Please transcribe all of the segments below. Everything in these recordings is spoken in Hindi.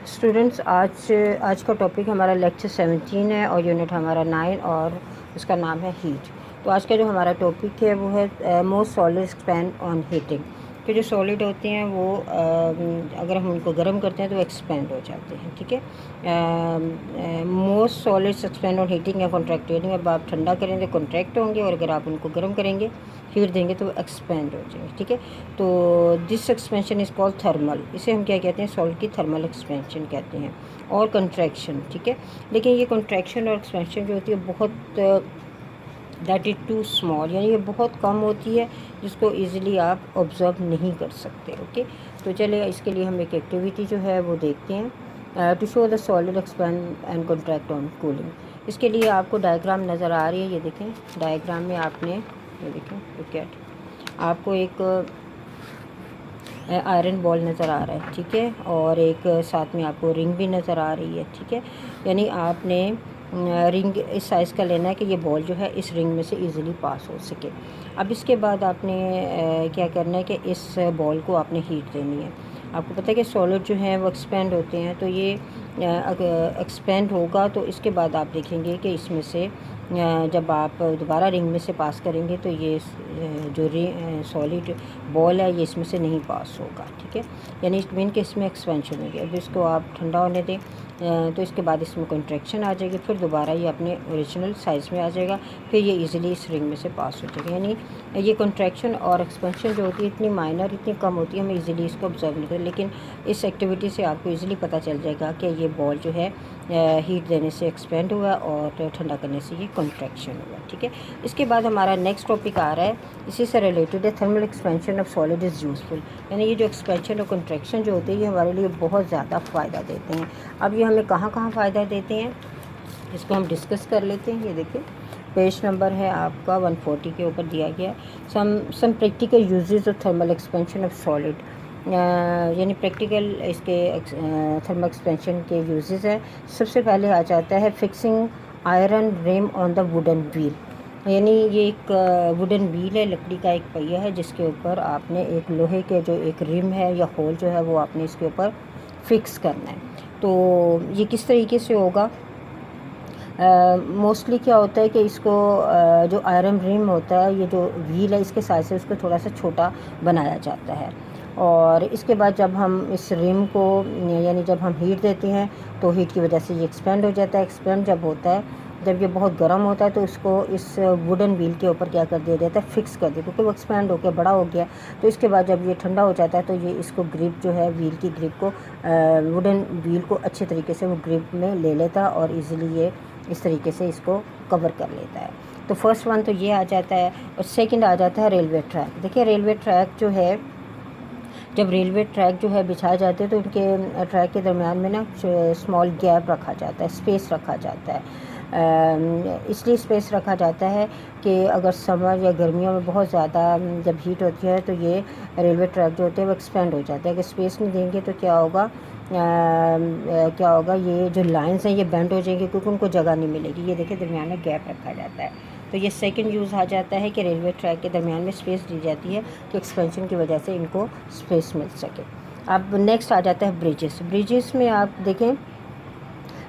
स्टूडेंट्स आज का टॉपिक हमारा लेक्चर 17 है और यूनिट हमारा 9 और उसका नाम है हीट। तो आज का जो हमारा टॉपिक है वो है most solid expand on heating. कि जो सॉलिड होते हैं वो अगर हम उनको गर्म करते हैं तो एक्सपेंड हो जाते हैं। ठीक है, most solids expand on heating या कॉन्ट्रैक्ट। यानी अब आप ठंडा करेंगे तो कॉन्ट्रैक्ट होंगे और अगर आप उनको गर्म करेंगे हीट देंगे तो एक्सपेंड हो जाएंगे। ठीक है, तो this expansion is called thermal. इसे हम क्या कहते हैं, सॉलिड की थर्मल एक्सपेंशन कहते हैं और कंट्रैक्शन। ठीक है, लेकिन ये कंट्रैक्शन और एक्सपेंशन जो होती है बहुत दैट इज़ टू स्मॉल, यानी ये बहुत कम होती है जिसको इजीली आप ऑब्ज़र्व नहीं कर सकते। ओके, तो चलिए इसके लिए हम एक एक्टिविटी जो है वो देखते हैं। To show the solid expand and contract on cooling. इसके लिए आपको डायग्राम नज़र आ रही है, ये देखें डायग्राम में आपने ये देखें विकेट, आपको एक आयरन बॉल नज़र आ रहा है। ठीक है, और एक साथ में आपको रिंग भी नज़र आ रही है। ठीक है, यानी आपने रिंग इस साइज़ का लेना है कि ये बॉल जो है इस रिंग में से इजीली पास हो सके। अब इसके बाद आपने क्या करना है कि इस बॉल को आपने हीट देनी है। आपको पता है कि सॉलिड जो है वो एक्सपेंड होते हैं, तो ये अगर एक्सपेंड होगा तो इसके बाद आप देखेंगे कि इसमें से जब आप दोबारा रिंग में से पास करेंगे तो ये जो सॉलिड बॉल है ये इसमें से नहीं पास होगा। ठीक है, यानी इट मीन कि इसमें एक्सपेंशन होगी। अब इसको आप ठंडा होने दें तो इसके बाद इसमें कंट्रैक्शन आ जाएगी, फिर दोबारा ये अपने ओरिजिनल साइज़ में आ जाएगा, फिर ये इजीली इस रिंग में से पास हो जाएगा। यानी ये कंट्रैक्शन और एक्सपेंशन जो होती है इतनी माइनर, इतनी कम होती है, हमें इजीली इसको ऑब्जर्व नहीं करते, लेकिन इस एक्टिविटी से आपको इजीली पता चल जाएगा कि ये बॉल जो है हीट देने से एक्सपेंड हुआ और ठंडा करने से ये कंट्रैक्शन हुआ। ठीक है, इसके बाद हमारा नेक्स्ट टॉपिक आ रहा है, इसी से रिलेटेड है, thermal expansion of solid is useful. यानी ये जो एक्सपेंशन और कंट्रैक्शन जो होती है ये हमारे लिए बहुत ज़्यादा फ़ायदा देते हैं। अब ये हमें कहाँ कहाँ फ़ायदा देते हैं इसको हम डिस्कस कर लेते हैं। ये देखिए पेज नंबर है आपका 140 के ऊपर दिया गया some practical uses of thermal expansion of solid. यानी प्रैक्टिकल इसके थर्मल एक्सपेंशन के यूजेस है। सबसे पहले आ जाता है fixing iron rim on the wooden wheel. यानी ये एक वुडन व्हील है, लकड़ी का एक पहिया है जिसके ऊपर आपने एक लोहे के जो एक रिम है या होल जो है वो आपने इसके ऊपर फिक्स करना है। तो ये किस तरीके से होगा, मोस्टली क्या होता है कि इसको जो आयरन रिम होता है, ये जो व्हील है इसके साइज से उसको थोड़ा सा छोटा बनाया जाता है और इसके बाद जब हम इस रिम को यानी जब हम हीट देते हैं तो हीट की वजह से ये एक्सपेंड हो जाता है। एक्सपेंड जब होता है, जब ये बहुत गर्म होता है तो इसको इस वुडन व्हील के ऊपर क्या कर दिया जाता है, फिक्स कर दिया, क्योंकि वो एक्सपेंड होकर बड़ा हो गया। तो इसके बाद जब ये ठंडा हो जाता है तो ये इसको ग्रिप जो है व्हील की ग्रिप को वुडन व्हील को अच्छे तरीके से वो ग्रिप में ले लेता है और इजीली ये इस तरीके से इसको कवर कर लेता है। तो फर्स्ट वन तो ये आ जाता है और सेकंड आ जाता है रेलवे ट्रैक। देखिए रेलवे ट्रैक जो है, जब रेलवे ट्रैक जो है बिछाए जाते हैं तो उनके ट्रैक के दरमियान में ना स्मॉल गैप रखा जाता है, स्पेस रखा जाता है। इसलिए स्पेस रखा जाता है कि अगर समर या गर्मियों में बहुत ज़्यादा जब हीट होती है तो ये रेलवे ट्रैक जो होते हैं वो एक्सपेंड हो जाते हैं। अगर स्पेस नहीं देंगे तो क्या होगा, ये जो लाइंस हैं ये बेंड हो जाएंगे क्योंकि उनको जगह नहीं मिलेगी। ये देखिए दरमियान में गैप रखा जाता है। तो ये सेकंड यूज़ आ जाता है कि रेलवे ट्रैक के दरमियान में स्पेस दी जाती है कि एक्सपेंशन की वजह से इनको स्पेस मिल सके। अब नेक्स्ट आ जाता है ब्रिजेस। ब्रिजेस में आप देखें,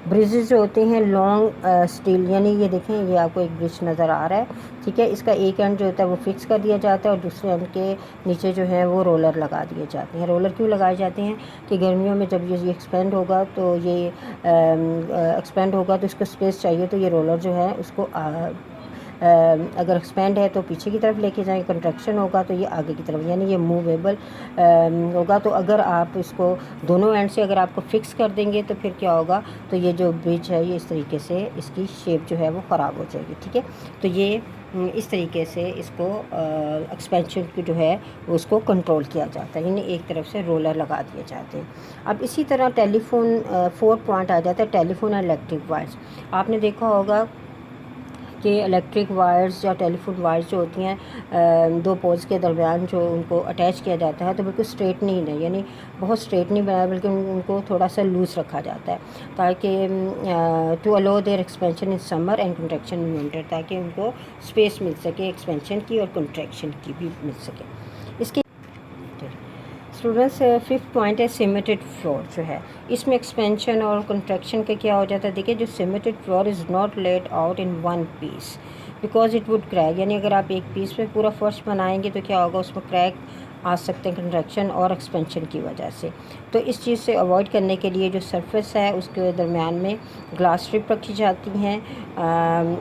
ब्रिजेस जो होते हैं लॉन्ग स्टील, यानी ये देखें ये आपको एक ब्रिज नज़र आ रहा है। ठीक है, इसका एक एंड जो होता है वो फिक्स कर दिया जाता है और दूसरे एंड के नीचे जो है वो रोलर लगा दिए जाते हैं। रोलर क्यों लगाए जाते हैं कि गर्मियों में जब ये एक्सपेंड होगा तो ये एक्सपेंड होगा तो इसको स्पेस चाहिए, तो ये रोलर जो है उसको अगर एक्सपेंड है तो पीछे की तरफ लेके जाएंगे, कंट्रैक्शन होगा तो ये आगे की तरफ, यानी ये मूवेबल होगा। तो अगर आप इसको दोनों एंड से अगर आपको फिक्स कर देंगे तो फिर क्या होगा, तो ये जो ब्रिज है ये इस तरीके से इसकी शेप जो है वो ख़राब हो जाएगी। ठीक है, तो ये इस तरीके से इसको एक्सपेंशन की जो है उसको कंट्रोल किया जाता है, यानी एक तरफ से रोलर लगा दिए जाते हैं। अब इसी तरह टेलीफोन 4 पॉइंट आ जाता है, टेलीफोन और इलेक्ट्रिक वायर्स। आपने देखा होगा कि इलेक्ट्रिक वायर्स या टेलीफोन वायर्स जो होती हैं दो पोल्स के दरमियान जो उनको अटैच किया जाता है तो बिल्कुल स्ट्रेट नहीं है, यानी बहुत स्ट्रेट नहीं बनाया बल्कि उनको थोड़ा सा लूज़ रखा जाता है ताकि to allow their expansion in summer and contraction in winter, ताकि उनको स्पेस मिल सके एक्सपेंशन की और कंट्रैक्शन की भी मिल सके। इसके स्टूडेंट्स फिफ्थ पॉइंट है सिमेटेड फ्लोर जो है, इसमें एक्सपेंशन और कंट्रैक्शन का क्या हो जाता है। देखिए जो cemented floor is not laid out in one piece because it would crack, यानी अगर आप एक पीस में पूरा फर्श बनाएंगे तो क्या होगा, उसमें क्रैक आ सकते हैं कंट्रैक्शन और एक्सपेंशन की वजह से। तो इस चीज़ से अवॉइड करने के लिए जो सरफेस है उसके दरमियान में ग्लास स्ट्रिप रखी जाती हैं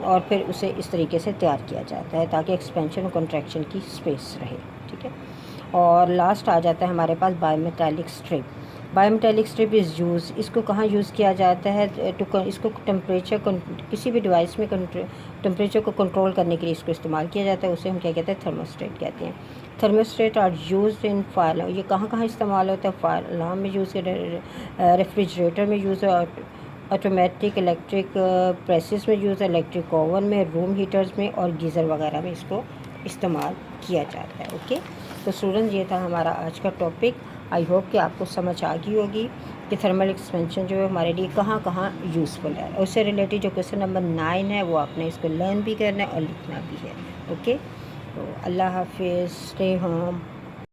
और फिर उसे इस तरीके से तैयार किया जाता है ताकि एक्सपेंशन और कंट्रैक्शन की स्पेस रहे। ठीक है, और लास्ट आ जाता है हमारे पास bimetallic strip. Bimetallic strip is use, इसको कहाँ यूज़ किया जाता है, इसको टेम्परेचर किसी भी डिवाइस में टेम्परेचर को कंट्रोल करने के लिए इसको इस्तेमाल किया जाता है, उसे हम क्या कहते हैं, थर्मोस्टेट कहते हैं। Thermostat are used in fire, ये कहाँ कहाँ इस्तेमाल होता है, फायर अलार्म में यूज़, रेफ्रिजरेटर में यूज़ है, ऑटोमेटिक इलेक्ट्रिक प्रेसेस में यूज़ है, इलेक्ट्रिक ओवन में, रूम हीटर्स में और गीज़र वगैरह में इसको इस्तेमाल किया जाता है। ओके, तो स्टूडेंट ये था हमारा आज का टॉपिक। आई होप कि आपको समझ आ गई होगी कि थर्मल एक्सपेंशन जो है हमारे लिए कहाँ कहाँ यूज़फुल है। उससे रिलेटेड जो क्वेश्चन नंबर 9 है वो आपने इसको लर्न भी करना है और लिखना भी है। ओके, तो अल्लाह हाफिज़, स्टे होम।